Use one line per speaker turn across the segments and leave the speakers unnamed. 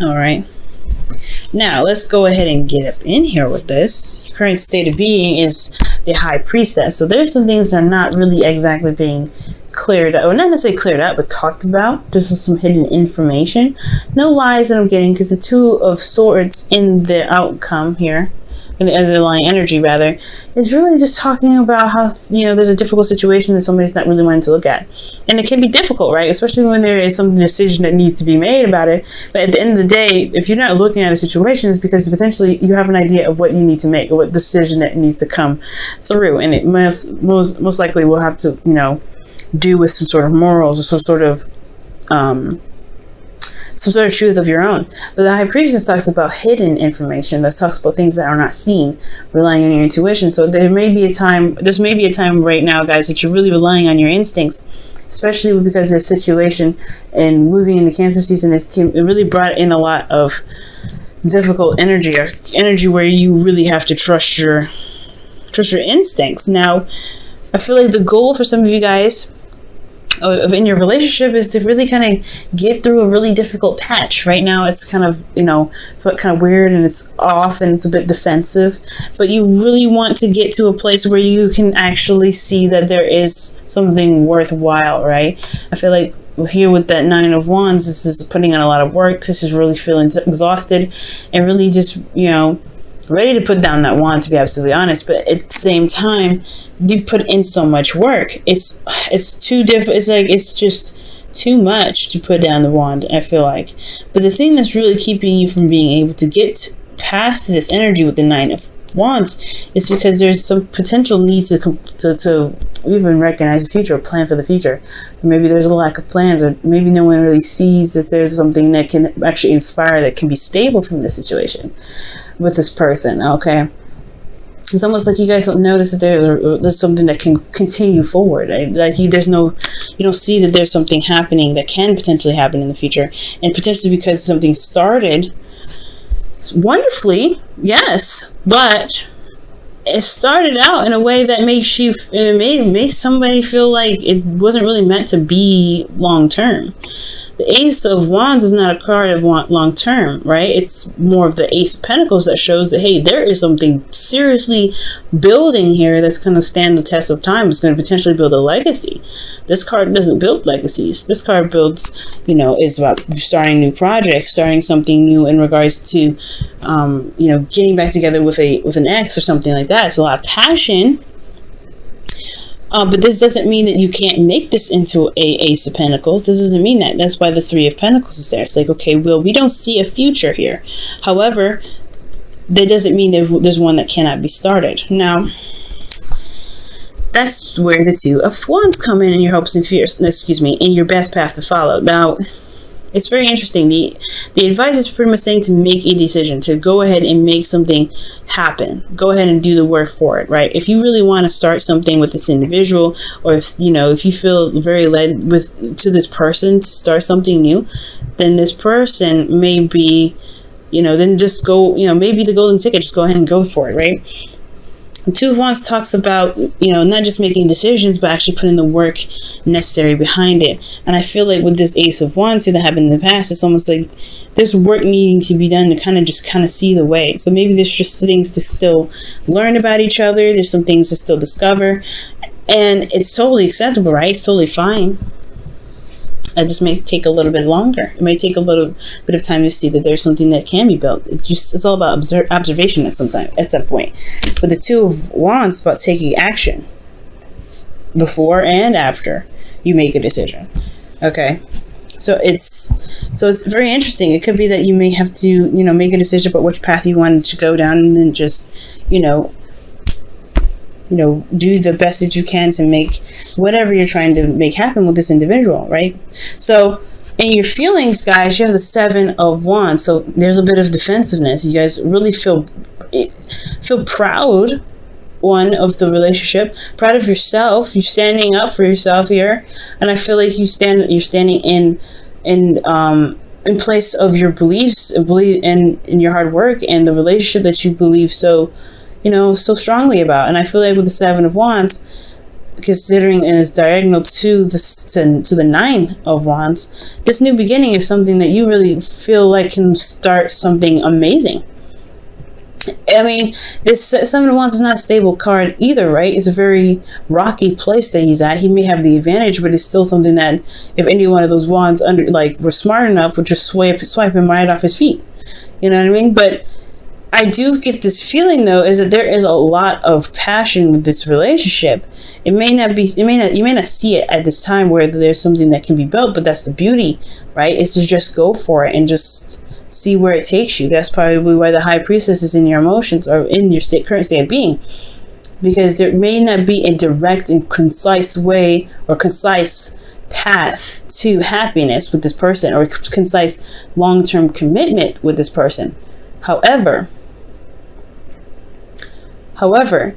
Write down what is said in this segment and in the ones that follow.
All right. Now, let's go ahead and get up in here with this. Your current state of being is the High Priestess. So there's some things that are not really exactly being cleared up, or not necessarily cleared up, but talked about. This is some hidden information. No lies that I'm getting, because the Two of Swords in the outcome here, in the underlying energy rather, is really just talking about how, there's a difficult situation that somebody's not really wanting to look at. And it can be difficult, right? Especially when there is some decision that needs to be made about it. But at the end of the day, if you're not looking at a situation, it's because potentially you have an idea of what you need to make, or what decision that needs to come through. And it most likely will have to, do with some sort of morals, or some sort of truth of your own. But the High Priestess talks about hidden information, that talks about things that are not seen, relying on your intuition. So this may be a time right now, guys, that you're really relying on your instincts, especially because there's situation and moving into Cancer season. It really brought in a lot of difficult energy, or energy where you really have to trust your instincts. Now, I feel like the goal for some of you guys in your relationship is to really kind of get through a really difficult patch. Right now it's kind of weird, and it's off, and it's a bit defensive, but you really want to get to a place where you can actually see that there is something worthwhile, right? I feel like here with that Nine of Wands, this is putting in a lot of work. This is really feeling exhausted, and really just, ready to put down that wand, to be absolutely honest. But at the same time, you've put in so much work. It's too different. It's just too much to put down the wand, I feel like. But the thing that's really keeping you from being able to get past this energy with the Nine of Wands is because there's some potential need to even recognize the future, or plan for the future. Maybe there's a lack of plans, or maybe no one really sees that there's something that can actually inspire, that can be stable from this situation with this person. Okay, it's almost like you guys don't notice that there's something that can continue forward, right? Like you don't see that there's something happening that can potentially happen in the future, and potentially because something started wonderfully, yes, but it started out in a way that made somebody feel like it wasn't really meant to be long term. The Ace of Wands is not a card of long term, right? It's more of the Ace of Pentacles that shows that, hey, there is something seriously building here that's going to stand the test of time. It's going to potentially build a legacy. This card doesn't build legacies. This card builds, is about starting new projects, starting something new in regards to, getting back together with an ex or something like that. It's a lot of passion. But this doesn't mean that you can't make this into a Ace of Pentacles. This doesn't mean that. That's why the Three of Pentacles is there. It's like, okay, we don't see a future here. However, that doesn't mean that there's one that cannot be started. Now, that's where the Two of Wands come in your hopes and fears. In your best path to follow. Now, it's very interesting. The advice is pretty much saying to make a decision, to go ahead and make something happen. Go ahead and do the work for it, right? If you really want to start something with this individual, or if you feel very led to this person to start something new, then this person may be, then just go, maybe the golden ticket, just go ahead and go for it, right? The Two of Wands talks about, not just making decisions, but actually putting the work necessary behind it. And I feel like with this Ace of Wands here that happened in the past, it's almost like there's work needing to be done to kind of see the way. So maybe there's just things to still learn about each other. There's some things to still discover. And it's totally acceptable, right? It's totally fine. It just may take a little bit longer. It may take a little bit of time to see that there's something that can be built. It's all about observation at some point. But the Two of Wands is about taking action before and after you make a decision. Okay, so it's very interesting. It could be that you may have to make a decision about which path you want to go down, and then just do the best that you can to make whatever you're trying to make happen with this individual, right? So in your feelings, guys, you have the Seven of Wands. So there's a bit of defensiveness. You guys really feel proud, of the relationship, proud of yourself. You're standing up for yourself here, and I feel like you're standing in place of your beliefs, believe in your hard work and the relationship that you believe so strongly about. And I feel like with the Seven of Wands, considering and is diagonal to the Nine of Wands, this new beginning is something that you really feel like can start something amazing. I mean, this Seven of Wands is not a stable card either, right? It's a very rocky place that he's at. He may have the advantage, but it's still something that if any one of those wands were smart enough, would just swipe him right off his feet. You know what I mean? But I do get this feeling, though, is that there is a lot of passion with this relationship. You may not see it at this time where there's something that can be built, but that's the beauty, right? Is to just go for it and just see where it takes you. That's probably why the High Priestess is in your emotions, or in your current state of being, because there may not be a direct and concise way or concise path to happiness with this person, or concise long-term commitment with this person. However,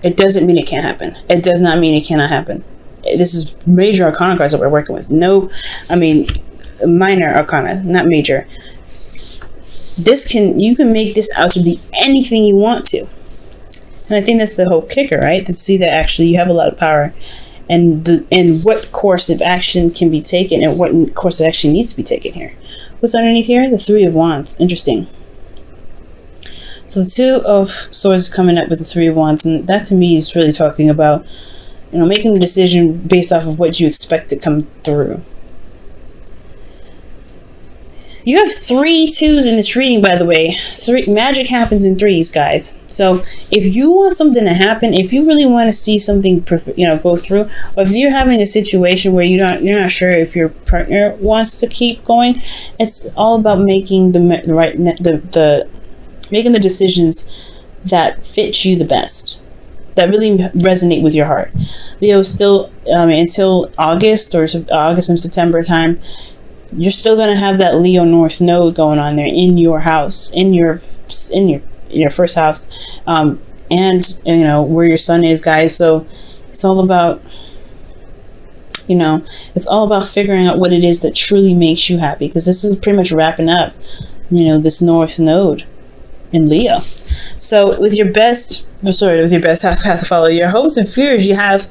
it doesn't mean it can't happen. It does not mean it cannot happen. This is major arcana cards that we're working with. Minor arcana, not major. You can make this out to be anything you want to. And I think that's the whole kicker, right? To see that actually you have a lot of power, and what course of action can be taken, and what course of action needs to be taken here. What's underneath here? The Three of Wands. Interesting. So the Two of Swords is coming up with the Three of Wands, and that to me is really talking about, making a decision based off of what you expect to come through. You have 3 2s in this reading, by the way. Magic happens in 3s, guys. So if you want something to happen, if you really want to see something, go through, or if you're having a situation where you're not sure if your partner wants to keep going, it's all about making making the decisions that fit you the best, that really resonate with your heart. Leo, still until August and September time, you're still going to have that Leo North node going on there in your house, in your first house, and where your sun is, guys. So it's all about figuring out what it is that truly makes you happy, because this is pretty much wrapping up this North node in Leo. So with your best path to follow your hopes and fears, you have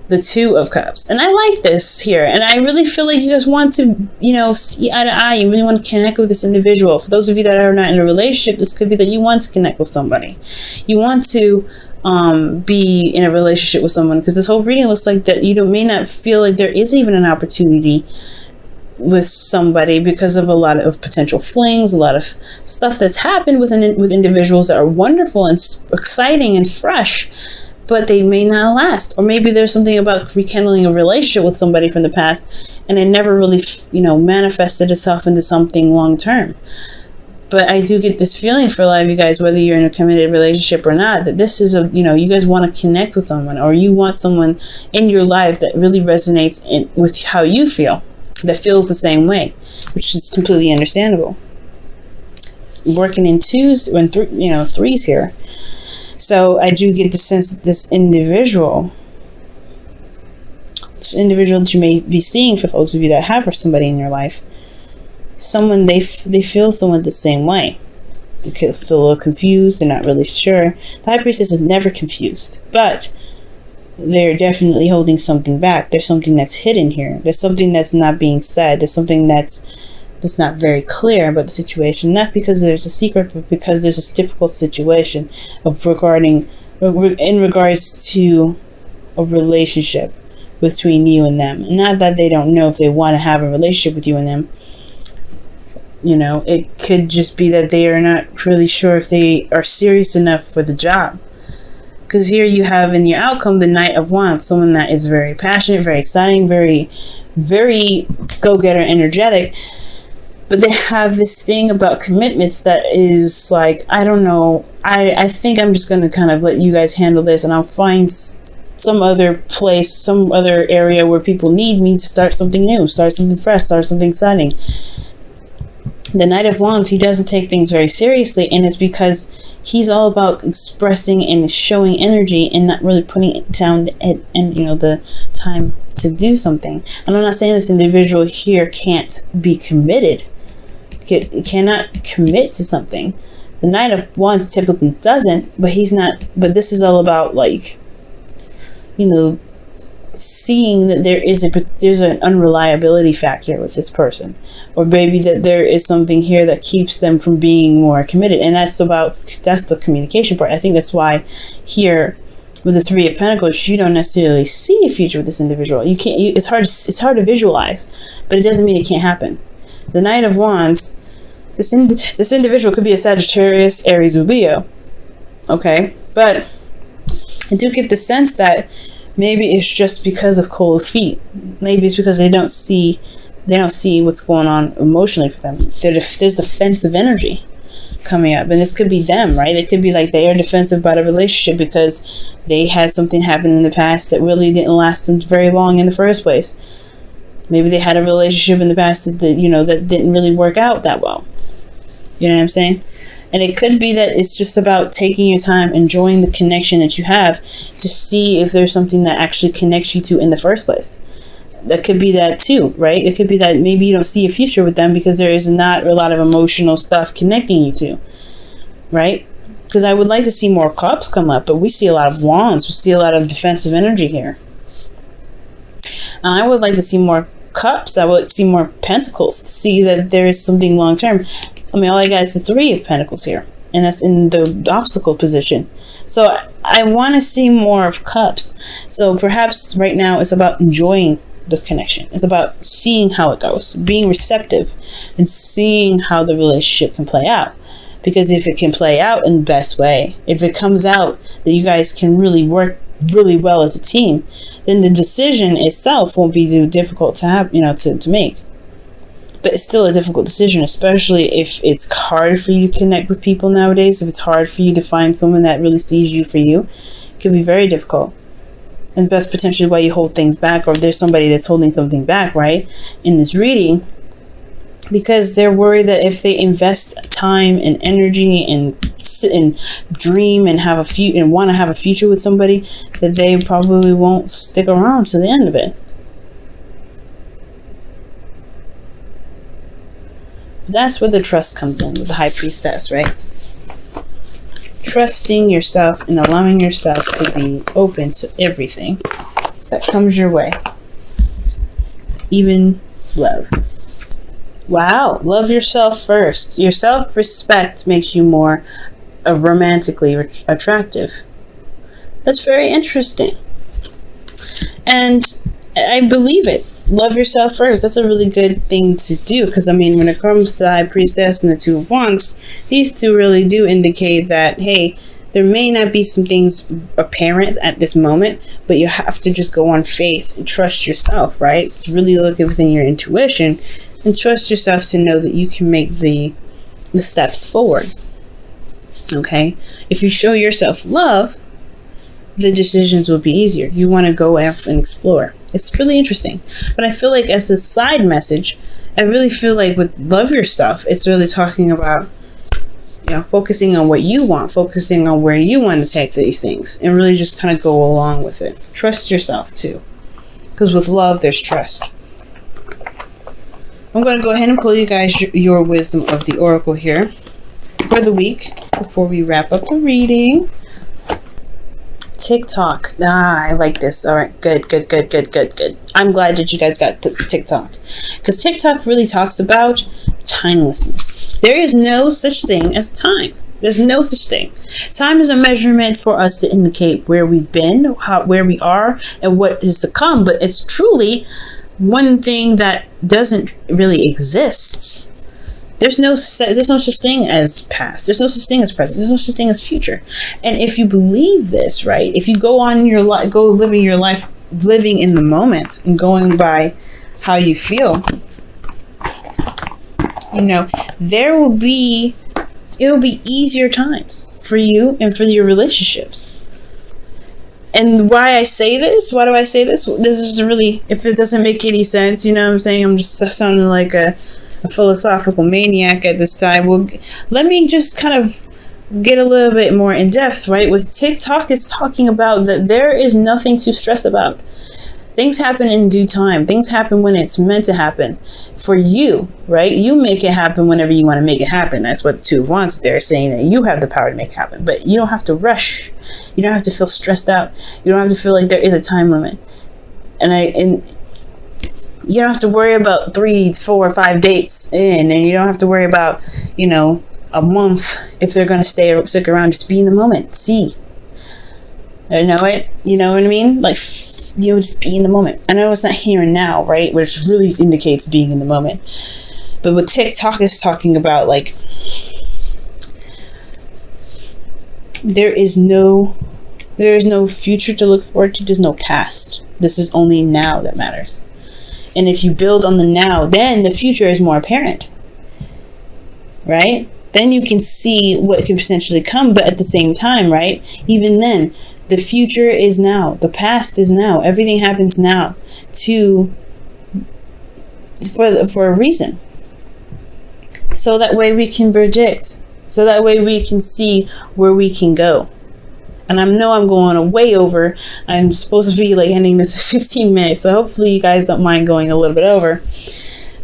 the Two of Cups. And I like this here, and I really feel like you guys want to see eye to eye. You really want to connect with this individual. For those of you that are not in a relationship, this could be that you want to connect with somebody. You want to be in a relationship with someone, because this whole reading looks like that you may not feel like there is even an opportunity with somebody because of a lot of potential flings, a lot of stuff that's happened with individuals that are wonderful and exciting and fresh, but they may not last. Or maybe there's something about rekindling a relationship with somebody from the past, and it never really manifested itself into something long term. But I do get this feeling for a lot of you guys, whether you're in a committed relationship or not, that this is you guys want to connect with someone, or you want someone in your life that really resonates with how you feel, that feels the same way, which is completely understandable. Working in 2s and 3s here. So I do get the sense that this individual that you may be seeing, for those of you that have somebody in your life, someone they feel someone the same way. They could feel a little confused. They're not really sure. The High Priestess is never confused, but they're definitely holding something back. There's something that's hidden here. There's something that's not being said. There's something that's not very clear about the situation. Not because there's a secret, but because there's a difficult situation in regards to a relationship between you and them. Not that they don't know if they want to have a relationship with you and them. It could just be that they are not really sure if they are serious enough for the job. Because here you have in your outcome the Knight of Wands, someone that is very passionate, very exciting, very, very go-getter, energetic. But they have this thing about commitments that is like, I don't know. I think I'm just going to kind of let you guys handle this, and I'll find some other place, some other area where people need me to start something new, start something fresh, start something exciting. The Knight of Wands, he doesn't take things very seriously, and it's because he's all about expressing and showing energy and not really putting it down and the time to do something. And I'm not saying this individual here can't be committed, cannot commit to something. The Knight of Wands typically doesn't, but he's not. But this is all about seeing that there's an unreliability factor with this person, or maybe that there is something here that keeps them from being more committed, and that's the communication part. I think that's why here with the Three of Pentacles, you don't necessarily see a future with this individual. It's hard to visualize, but it doesn't mean it can't happen. The Knight of Wands, this individual could be a Sagittarius, Aries, or Leo. Okay, but I do get the sense that maybe it's just because of cold feet. Maybe it's because they don't see what's going on emotionally for them. There's defensive energy coming up, and this could be them, right? It could be like they are defensive about a relationship because they had something happen in the past that really didn't last them very long in the first place. Maybe they had a relationship in the past that didn't really work out that well. You know what I'm saying? And it could be that it's just about taking your time, enjoying the connection that you have to see if there's something that actually connects you to in the first place. That could be that too, right? It could be that maybe you don't see a future with them because there is not a lot of emotional stuff connecting you to, right? Because I would like to see more cups come up, but we see a lot of wands. We see a lot of defensive energy here. I would like to see more cups. I would see more pentacles to see that there is something long term. I mean, all I got is the Three of Pentacles here, and that's in the obstacle position. So I want to see more of cups. So perhaps right now it's about enjoying the connection. It's about seeing how it goes, being receptive, and seeing how the relationship can play out. Because if it can play out in the best way, if it comes out that you guys can really work really well as a team, then the decision itself won't be too difficult to have, to make. But it's still a difficult decision, especially if it's hard for you to connect with people nowadays. If it's hard for you to find someone that really sees you for you, it can be very difficult. And that's potentially why you hold things back, or there's somebody that's holding something back, right, in this reading, because they're worried that if they invest time and energy and sit and dream and want to have a future with somebody, that they probably won't stick around to the end of it. That's where the trust comes in with the High Priestess, right? Trusting yourself and allowing yourself to be open to everything that comes your way. Even love. Wow, love yourself first. Your self-respect makes you more romantically attractive. That's very interesting. And I believe it. Love yourself first. That's a really good thing to do, because I mean, when it comes to the High Priestess and the Two of Wands, these two really do indicate that, hey, there may not be some things apparent at this moment, but you have to just go on faith and trust yourself, right? Really look within your intuition and trust yourself to know that you can make the steps forward. Okay? If you show yourself love, the decisions will be easier. You want to go out and explore. It's really interesting. But I feel like as a side message, I really feel like with love yourself, it's really talking about, focusing on what you want, focusing on where you want to take these things, and really just kind of go along with it. Trust yourself too. Because with love, there's trust. I'm going to go ahead and pull you guys your wisdom of the oracle here for the week before we wrap up the reading. TikTok. I like this. All right. Good. I'm glad that you guys got TikTok, because TikTok really talks about timelessness. There is no such thing as time. There's no such thing. Time is a measurement for us to indicate where we've been, where we are, and what is to come. But it's truly one thing that doesn't really exist. There's no such thing as past. There's no such thing as present. There's no such thing as future. And if you believe this, right? If you go on your life, go living your life, living in the moment and going by how you feel, it'll be easier times for you and for your relationships. And why I say this? Why do I say this? This is really, if it doesn't make any sense, you know what I'm saying? I'm just sounding like a philosophical maniac at this time. Well, let me just kind of get a little bit more in depth, right? With TikTok, it's talking about that there is nothing to stress about. Things happen in due time. Things happen when it's meant to happen for you, right? You make it happen whenever you want to make it happen. That's what Two of Wands, they're saying that you have the power to make it happen, but you don't have to rush. You don't have to feel stressed out. You don't have to feel like there is a time limit. And you don't have to worry about 3, 4, 5 dates in, and you don't have to worry about, a month if they're going to stick around. Just be in the moment. See. You know it? You know what I mean? Like, just be in the moment. I know it's not here and now, right? Which really indicates being in the moment. But what TikTok is talking about, like, there is no future to look forward to. There's no past. This is only now that matters. And if you build on the now, then the future is more apparent. Right? Then you can see what could potentially come, but at the same time, right? Even then, the future is now. The past is now. Everything happens now for a reason. So that way we can predict. So that way we can see where we can go. And I know I'm going way over. I'm supposed to be like ending this at 15 minutes. So hopefully you guys don't mind going a little bit over.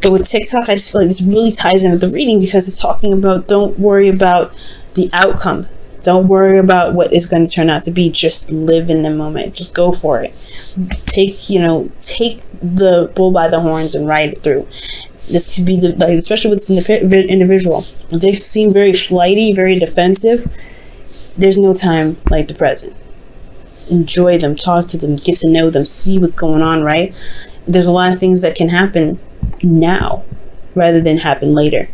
But with TikTok, I just feel like this really ties in with the reading, because it's talking about don't worry about the outcome. Don't worry about what it's going to turn out to be. Just live in the moment. Just go for it. Take the bull by the horns and ride it through. This could be especially with this individual. If they seem very flighty, very defensive, there's no time like the present. Enjoy them, talk to them, get to know them, see what's going on, right? There's a lot of things that can happen now rather than happen later.